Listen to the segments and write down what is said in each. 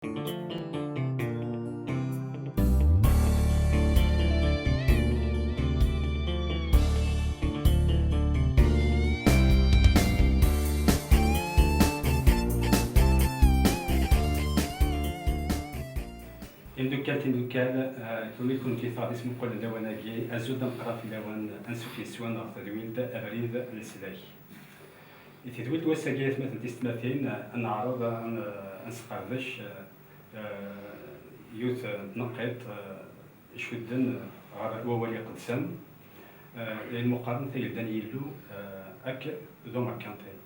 Indukal كون يكون كيفاض اسمه كل دواناكي أزود نقرا في دوان أنسوفي سوان تدويل أبريد السلاك. تدويل وساقيات مثل تستمثين نعرض نسقردش يوث نقيت شودن غير وولي قدسم المقارنة يلدان يلو أك ذو مكانتين.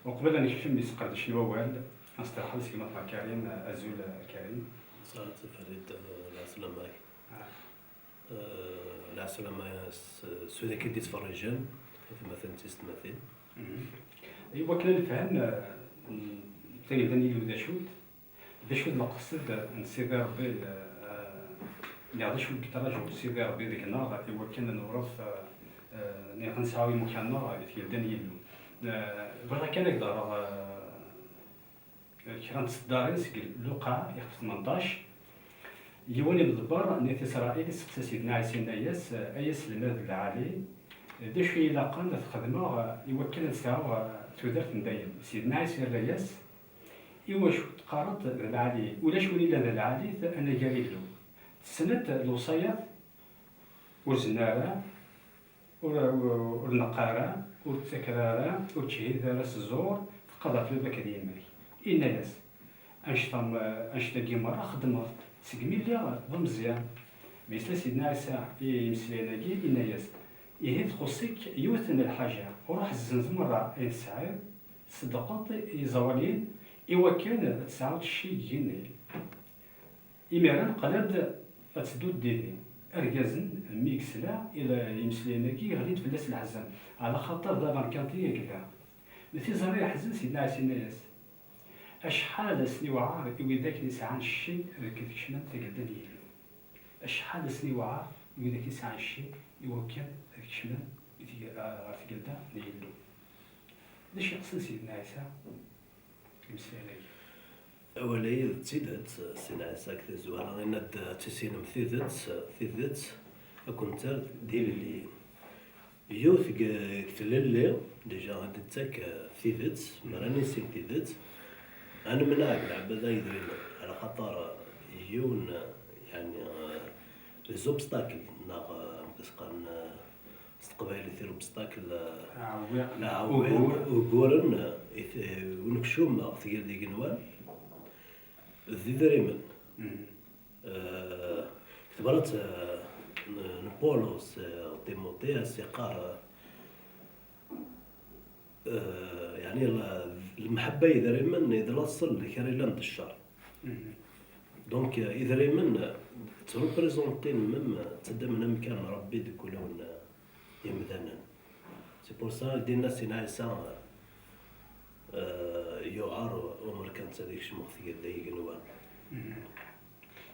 وقبل أن يكفي يسقردش الووال نسترحل سكيما كريم أزول كريم. صارت فريد العسلامة العسلامة سودا كي تفرجن مثلا تستمثل ايوا كنا نفهم ثاني دانيل ذا شود مقصد سيدي ربي اللي شود كتراجع سيدي ربي ذيك النهار ايوا كنا نورث نساوي مكاننا في دانيل بغا كان يقدر كرا تصدارين سكيل لوقا يخ 18 يواني بالضبار نيت اسرائيل سقسا سيدنا عيسى ناياس اياس الماد العالي دا شويه لاقا تخدمه يوكل نساو تودرت ندايم سيدنا عيسى ناياس ايوا شو تقارط العالي ولا شو الا العالي انا قاري له السنه الوصيات وزناره والنقاره والتكراره وتشهيد راس الزور قضى في البك ديالي إناس أنشطة كيما خدمت سقمي اللي ضمزيان مثل سيدنا عيسى يمسليناكي إناس إيه تخصك يوثن الحاجة وراح الزنزم مرة يسعى صدقات يزوالين إوا كان تسعود الشيء جيني إماران قلب تسدود ديدي أرجازن ميكسلا إلى يمسليناكي غادي تفلس الحزن على خاطر دابا كانتي كذا مثل زريع حزن سيدنا عيسى إناس أشحال سني وعار وذاك نسعى الشيء ذاك تكشمن تقدر يلو أشحال سني وعار وذاك نسعى الشيء يوكل تكشمن تقدر يلو ليش يقصد سيدنا عيسى المسألة أولي تزيدت سيدنا عيسى كثير زوارا غير تسينم ثيدت أكنت دير لي يوث كتللي ديجا غادي تاك ثيدت مراني سين ثيدت أنا من العباد يدري على خاطر يجون يعني زوبستاكل ناغ مسقان استقبال يثير اوبستاكل وقورن ونكشوم ثقيل ديك نوال ذي دريمن كتبرت نبولوس تيموتياس يقار يعني المحبة إذا من إذا لاصل كاريلاند الشر دونك إذا من تروبريزونتين مم تبدا من مكان ربي ديكولون يمدانا سي بور سا دينا سينا عيسى يعار عمر كانت هذيك شمخ ثقيل دايق نوال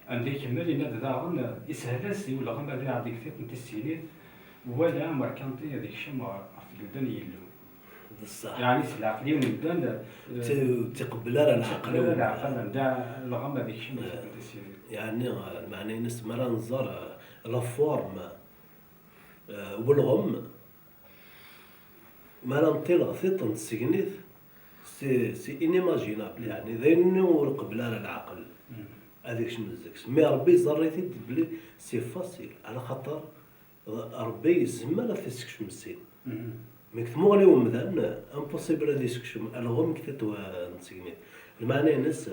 عندي كمال إن داغن يسهلس ولا غير هذه عندك ثيق من السنين ولا عمر كانتي هذيك شمخ ثقيل يلو يعني العقلية ونبدا تقبل العقل العقل دا الغم هذيك شي يعني معنى ناس مرة نزار لا فورم والغم ما نطيل ثيطن تسكنيت سي انيماجينابل يعني ذينو قبل العقل هذيك شنو مزكس مي ربي زريتي بلي سي فاسيل على خاطر ربي يزمل في سكش مسين مكتمو غلي ومدان امبوسيبل هادي سكشم الغم كتتو نسكني المعنى ناس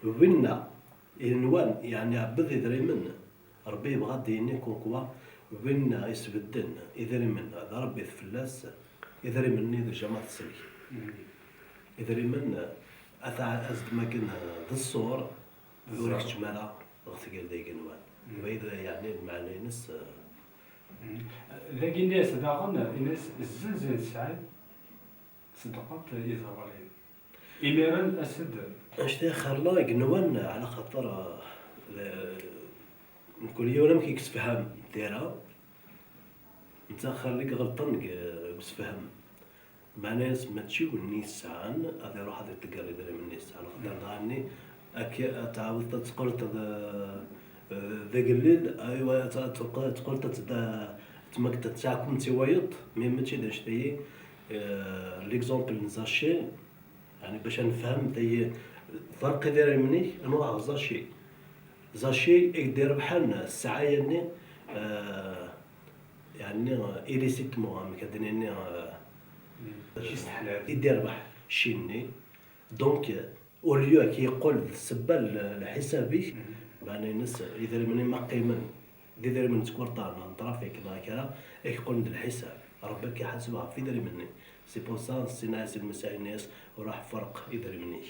وينا ينوان يعني عبد يدري من ربي بغا ديني كونكوا وينا يسبدن يدري من هذا ربي فلاس يدري مني ذو جماعة السلك يدري من أثع أزد ما كان ذا الصور وريك شمالة غثقال دايق نوان وإذا يعني المعنى ناس ذاك الناس داغن الناس الزنزان سعد صدقات يزغرين إميران أسد أشتي خرلا يقنوان على خاطر نقول يوم كي كسفهم ديرها انت خليك غلطان كسفهم مع ناس ما تشيو النيسان هذا يروح هذا تقري دري من النيسان خاطر غاني تعاود تقول ذاك الليل ايوا تقول تماك تاعكم تيوايض مي ماشي داك شتي ليكزومبل زاشي يعني باش نفهم تي الفرق داير مني انواع زاشي يدير بحال الساعه يعني يعني إليسيتمون كدنيني شي استحلال. يدير بح شيني دونك اوليو كي يقول السبه الحسابي معني الناس اذا مني ما قيمن اذا من تكورطانا ترافيك كذا يقول ندير الحساب ربك يحاسبها في داري مني سي بور سا سي ناس المسائل الناس وراح فرق يدري مني.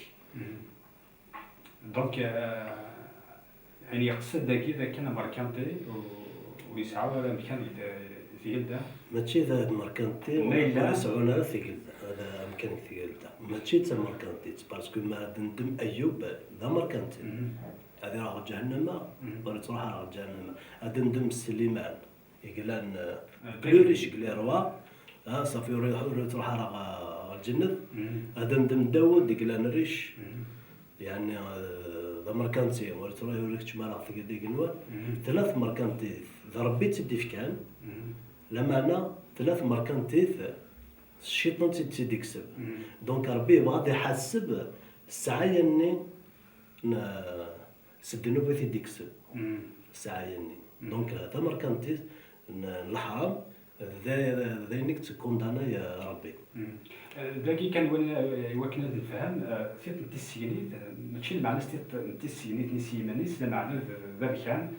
دونك يعني يقصد داك اذا كان ماركانتي ويسعى ولا مكان في يده ماشي ذا ماركانتي ولا يسعونا ثقيل هذا مكان ثقيل ماشي تا ماركانتي باسكو ما ندم ايوب ذا ماركانتي هذه راه جهنم ولا تروح راه جهنم هذا ندم سليمان يقلان بلوريش قلي روا صافي تروح راه الجنة هذا ندم داود يقلان ريش يعني ذا ماركانتي ولا تروح يوريك تما راه ثقيل ديك النوار ثلاث ماركانتي ذا ربي تدي فكان لمعنى ثلاث ماركانتي الشيطان تيدي يكسب دونك ربي بغا يحاسب الساعه يعني سدنو بغيت يدي يكسب الساعه يعني دونك هذا ماركانتي الحرام ذينك تكوندانا يا ربي. داكي كان يمكن نفهم سيت نتي السينيت ماشي المعنى سيت نتي السينيت نسيمانيس لا معنى ذا كان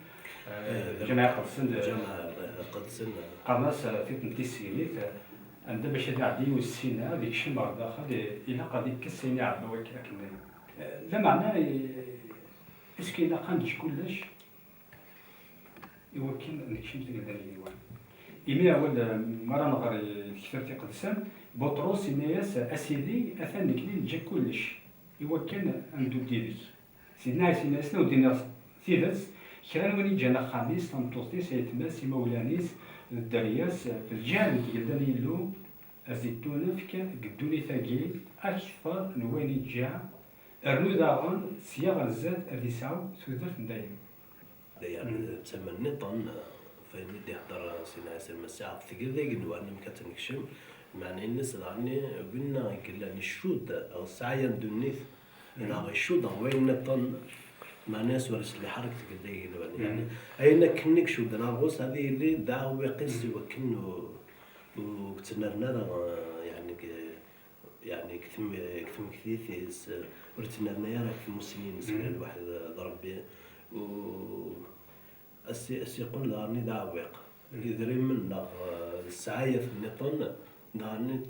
جماعة قدسن قرناس سيت نتي السينيت عند باش يعدي والسينا ديك الشمر داخل الى قد كسيني عبد وكاك لا معنى اسكي لا قندش كلش يمكن نكشف تقدر يوان إمي أول مرة نغري كثرتي قدسان بطرس الناس أسيدي أثان نكلين جا كلش يمكن عنده ديري سيدنا عيسى الناس نو دينا ثيلس كرا وني جانا خامس تنطوطي سيتماس مولانيس الدرياس في الجانب ديال يلو الزيتون فيك قدوني ثاقي أكثر نواني جا أرنو داغن سياغ الزاد أذي ساو ثوثر دايم يعني تسمى طن فين دي حضر سينا عيسى المسيح ثقيل ذاك الوان مكتنكشم معني الناس راني قلنا قلنا الشود او السعي دونيث انا الشود وين طن مع ناس ورس اللي حركت ذاك الوان يعني اين كنك شود انا غوص هذه اللي دعوا يقيس وكنو وكتنرنا يعني كثم كثيث ورتنرنا يا راك المسلمين مسكين الواحد ضرب و يقول راني دعويق يدري من السعاية في النطن راني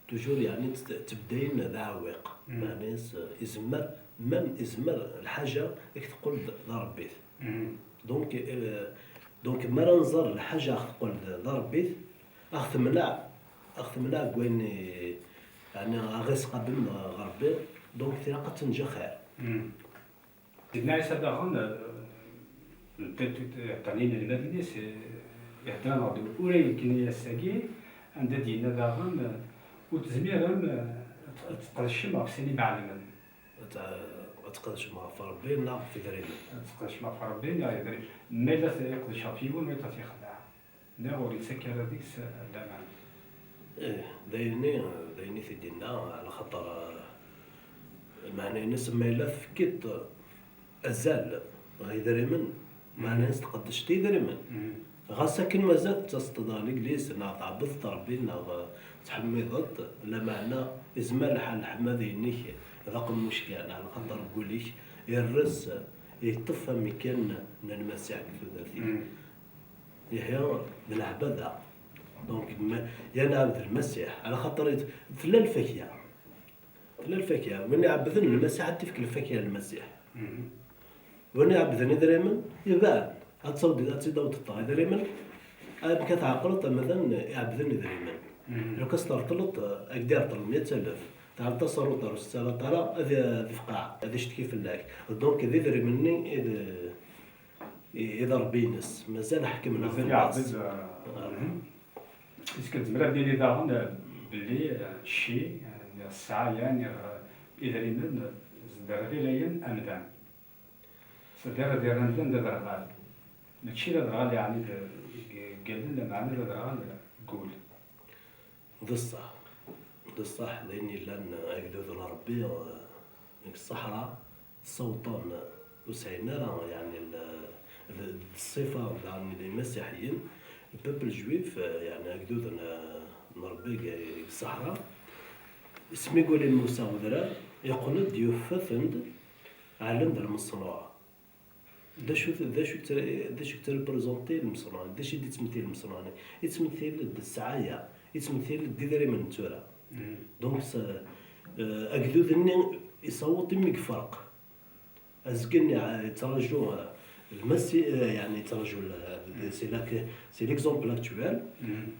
توجور يعني تبدين دعويق مع ناس يزمر يزمر الحاجة تقول ضربيت دونك ما ننظر الحاجة تقول ضربيت أخذ منع وين يعني غيس قبل غربي دونك تلقى تنجا خير. سيدنا عيسى داغن تعنين الناس يهدران غادي ولا يمكن يساقي عند دينا داغن وتزميرا تقدشم غف سيني معلما تقدش مع فربي لا في درينا تقدش مع فربي لا يدري ما لا تقدش فيه وما تخدع لا وري سكر هذيك لا معنى دايني في ديننا على خاطر معنى الناس ما الا فكيت ازال غيدري من مع ناس تقدش تيدري من غاساكن مازال تصطدى ليس تعبث ربي تحمي ضد لا معنى ازمال حال حماديني ذاك المشكل على خاطر نقول لك يرس يطفى مكان المسيح في ذاتي يحيى بالعباده دونك يا عبد المسيح على خاطر ثلا الفكيه من يعبدن المسيح حتى في الفكيه المسيح وانا عبدني دريمن يبان تصدق تطلع دريمن بك تعقلت مثلا يعبدني دريمن لو كسر طلط اقدر طل 100,000 تاع تصرف تاع السنه ترى هذا فقاع هذا شتي كيف الله دونك ذي دريمني اذا ربي نس مازال حكمنا في الناس اسكو تزمر ديري داغن بلي الشيء الساعه يعني اذا ريمن دار ليلين أمدان سدار دير أمدان دا درغال ماشي دا درغال يعني قال لنا معنا دا درغال قول ذا الصح ذا الصح لأني لان أجدود ربي في الصحراء صوتان وسعينا يعني الصفة يعني المسيحيين الباب الجويف يعني أجدودنا نربي في الصحراء اسمي يقول موسى وذرا يقول ديوفثند عالم در المصنوع دا شو تريبريزونتي المصنوع دا شو يتمثل المصنوع يتمثل السعاية يتمثل ديري من تورا دونك أجدودني يصوت ميك فرق أزكني يترجو المسي يعني يترجو سي ليكزومبل اكتوال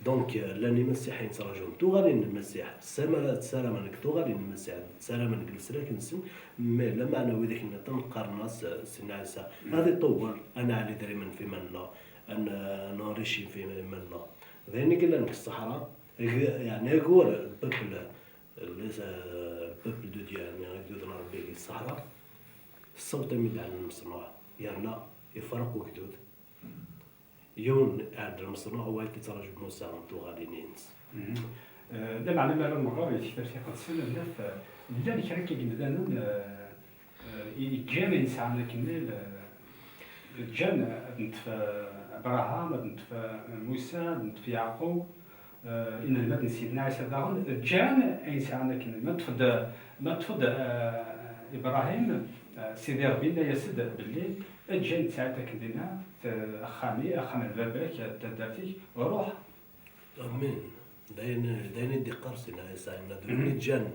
دونك لاني مسيحيين يترجون تو غادي المسيح تسالى تو غادي المسيح تسالى من جلس لك نسن مي لا معنى وذاك تنقرناس سنا عيسى غادي طول انا علي دري من في من الله انا نوريشي في من الله ذاني قلنا لك الصحراء يعني يقول البابل دو ديال يعني يقدر ربي في الصحراء الصوت ميد عن المصنوع يعني يفرقوا كدود يوم عند المصنوع هو يترجم موسى تو غادي نينس ده معنى ما المغاربة يشتري قد سنة لا بدان كركي جمدانا يجامع إنسان كمل جان بنت أبراهام بنت موسى بنت يعقوب إن المدن سيدنا عيسى داغن جان إنسان كمل ما تفض إبراهيم سيدي ربي يسد بالليل الجن ساعتك دينا خام الباباك تداتي وروح امين داين دي قرصنا ساينا دوني الجنة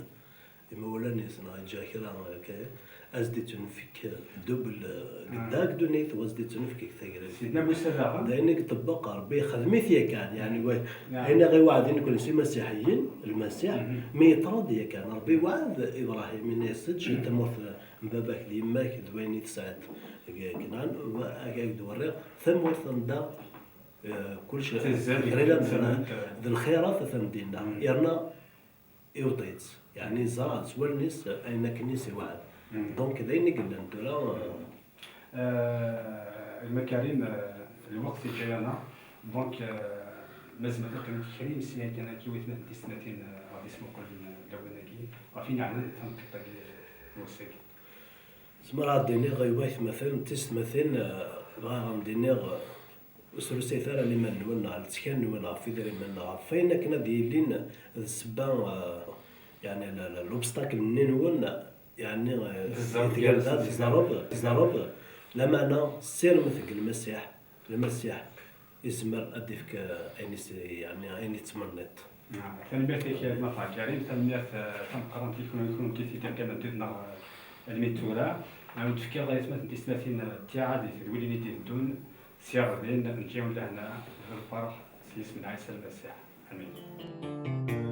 مولاني سنا جاكرا هكا ازدي تنفك دوبل قداك دونيت وازدي تنفك كثير سيدنا موسى داين طبق ربي خدمتي كان يعني هنا غير واعدين كل شيء مسيحيين المسيح مي يطرد كان ربي وعد ابراهيم من يسدش انت موث باباك ليماك دويني تسعد كنان هكاك دوري ثم وثندا كل شيء غير ذا الخيرات ثمدينا يرنا يوطيت يعني زرع سوالنيس اين كنيسي واحد دونك داين قلنا انتو المكارم الوقت جاينا دونك لازم نقول كريم سنين كان كي وثمان سنتين غادي اسمو كل لوناكي وفينا عنا تنقطع موسيقى سمرا ديني غيواث مثلا تست مثلا غامديني وسلسي ثارة اللي من نولنا على تكان نولنا في داري من فين كنا ديالين السبان يعني الأوبستاكل منين نولنا يعني الزرب لا معنى سير مثل المسيح يسمر أديفك يعني أين تمنيت تنبيه فيك المطلع كريم تنبيه تنقرن يكون كيف كان تدنا الميتورا نعاود تفكير غاية مثلا تسماتين تيعادي تقولي لي دون سير دين نجيو لهنا في الفرح سيسمن عيسى المسيح امين